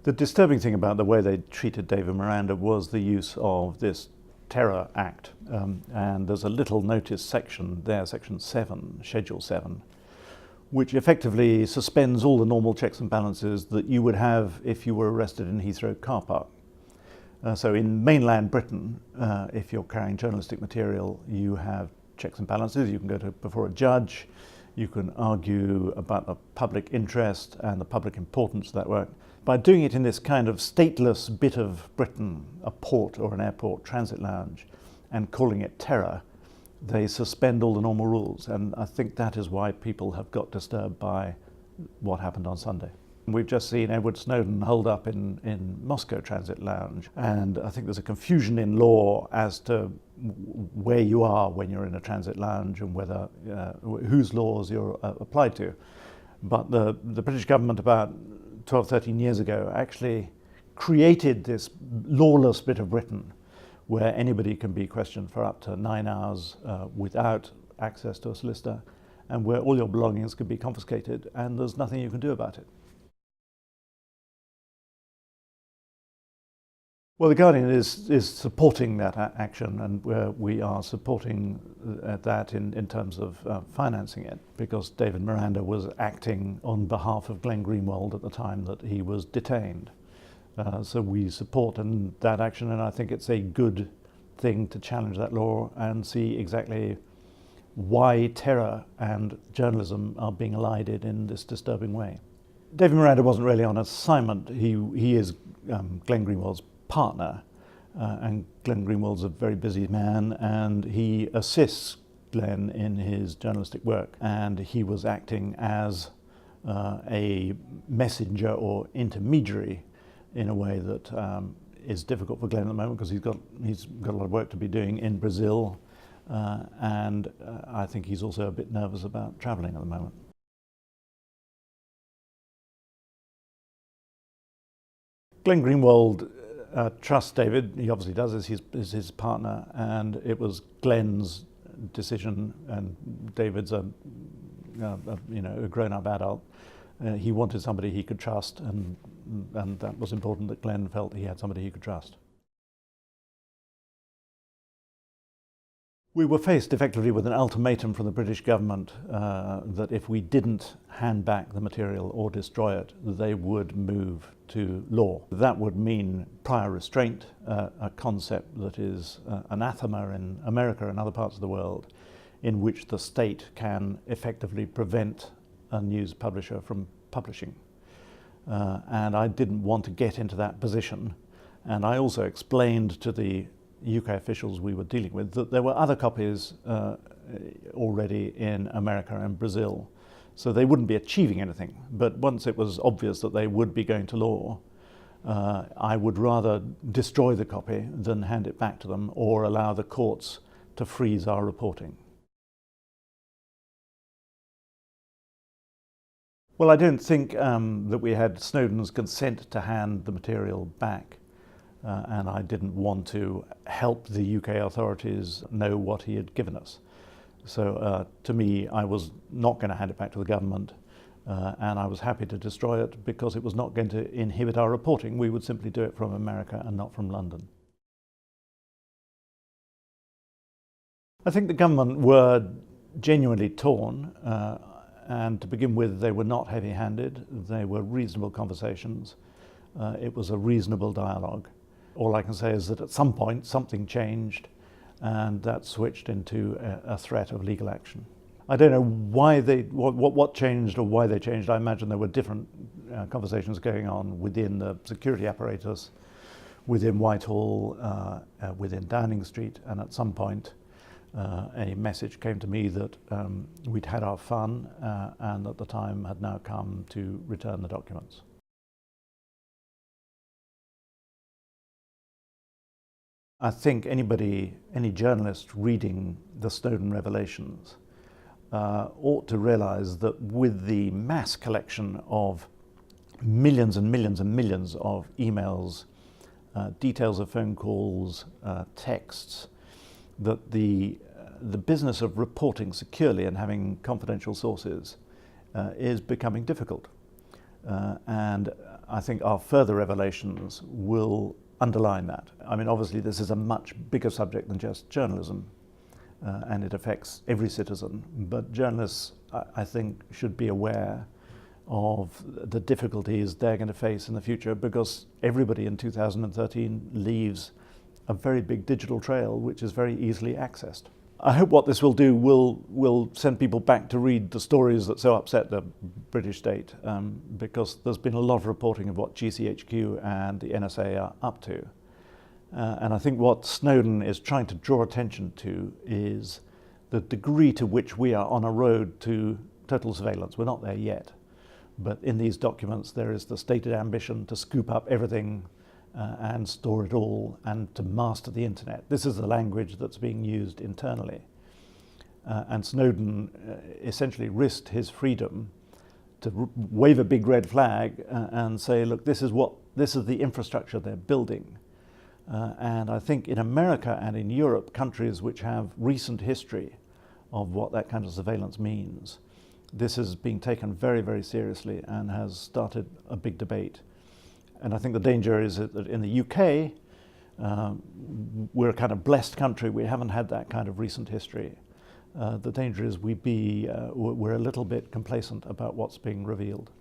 The disturbing thing about the way they treated David Miranda was the use of this Terror Act, and there's a little notice section there, section 7, schedule 7, which effectively suspends all the normal checks and balances that you would have if you were arrested in Heathrow car park. So in mainland Britain, if you're carrying journalistic material, you have checks and balances. You can go before a judge, you can argue about the public interest and the public importance of that work. By doing it in this kind of stateless bit of Britain, a port or an airport transit lounge, and calling it terror, they suspend all the normal rules. And I think that is why people have got disturbed by what happened on Sunday. We've just seen Edward Snowden holed up in Moscow Transit Lounge, and I think there's a confusion in law as to where you are when you're in a transit lounge and whether whose laws you're applied to. But the British government about 12, 13 years ago actually created this lawless bit of Britain where anybody can be questioned for up to 9 hours without access to a solicitor, and where all your belongings can be confiscated and there's nothing you can do about it. Well, The Guardian is supporting that action, and we are supporting that in terms of financing it, because David Miranda was acting on behalf of Glenn Greenwald at the time that he was detained. So we support that action, and I think it's a good thing to challenge that law and see exactly why terror and journalism are being elided in this disturbing way. David Miranda wasn't really on assignment. He is Glenn Greenwald's partner, and Glenn Greenwald's a very busy man, and he assists Glenn in his journalistic work, and he was acting as a messenger or intermediary in a way that is difficult for Glenn at the moment, because he's got a lot of work to be doing in Brazil, and I think he's also a bit nervous about travelling at the moment. Glenn Greenwald trusts David. He obviously does, as his partner, and it was Glenn's decision, and David's a grown-up adult. He wanted somebody he could trust, and that was important that Glenn felt he had somebody he could trust. We were faced effectively with an ultimatum from the British government that if we didn't hand back the material or destroy it, they would move to law. That would mean prior restraint, a concept that is anathema in America and other parts of the world, in which the state can effectively prevent a news publisher from publishing. And I didn't want to get into that position. And I also explained to the UK officials we were dealing with that there were other copies already in America and Brazil, so they wouldn't be achieving anything. But once it was obvious that they would be going to law, I would rather destroy the copy than hand it back to them or allow the courts to freeze our reporting. Well, I don't think that we had Snowden's consent to hand the material back. And I didn't want to help the UK authorities know what he had given us. So to me, I was not going to hand it back to the government, and I was happy to destroy it because it was not going to inhibit our reporting. We would simply do it from America and not from London. I think the government were genuinely torn, and to begin with, they were not heavy-handed. They were reasonable conversations. It was a reasonable dialogue. All I can say is that at some point something changed, and that switched into a threat of legal action. I don't know why what changed or why they changed. I imagine there were different conversations going on within the security apparatus, within Whitehall, within Downing Street, and at some point a message came to me that we'd had our fun and that the time had now come to return the documents. I think any journalist reading the Snowden revelations ought to realize that with the mass collection of millions and millions and millions of emails, details of phone calls, texts, that the business of reporting securely and having confidential sources is becoming difficult. And I think our further revelations will underline that. I mean, obviously this is a much bigger subject than just journalism, and it affects every citizen. But journalists, I think, should be aware of the difficulties they're going to face in the future, because everybody in 2013 leaves a very big digital trail which is very easily accessed. I hope what this will do will send people back to read the stories that so upset the British state, because there's been a lot of reporting of what GCHQ and the NSA are up to. And I think what Snowden is trying to draw attention to is the degree to which we are on a road to total surveillance. We're not there yet, but in these documents there is the stated ambition to scoop up everything and store it all, and to master the internet. This is the language that's being used internally. And Snowden essentially risked his freedom to wave a big red flag and say, look, this is the infrastructure they're building. And I think in America and in Europe, countries which have recent history of what that kind of surveillance means, this is being taken very, very seriously and has started a big debate. And I think the danger is that in the UK, we're a kind of blessed country. We haven't had that kind of recent history. The danger is we're a little bit complacent about what's being revealed.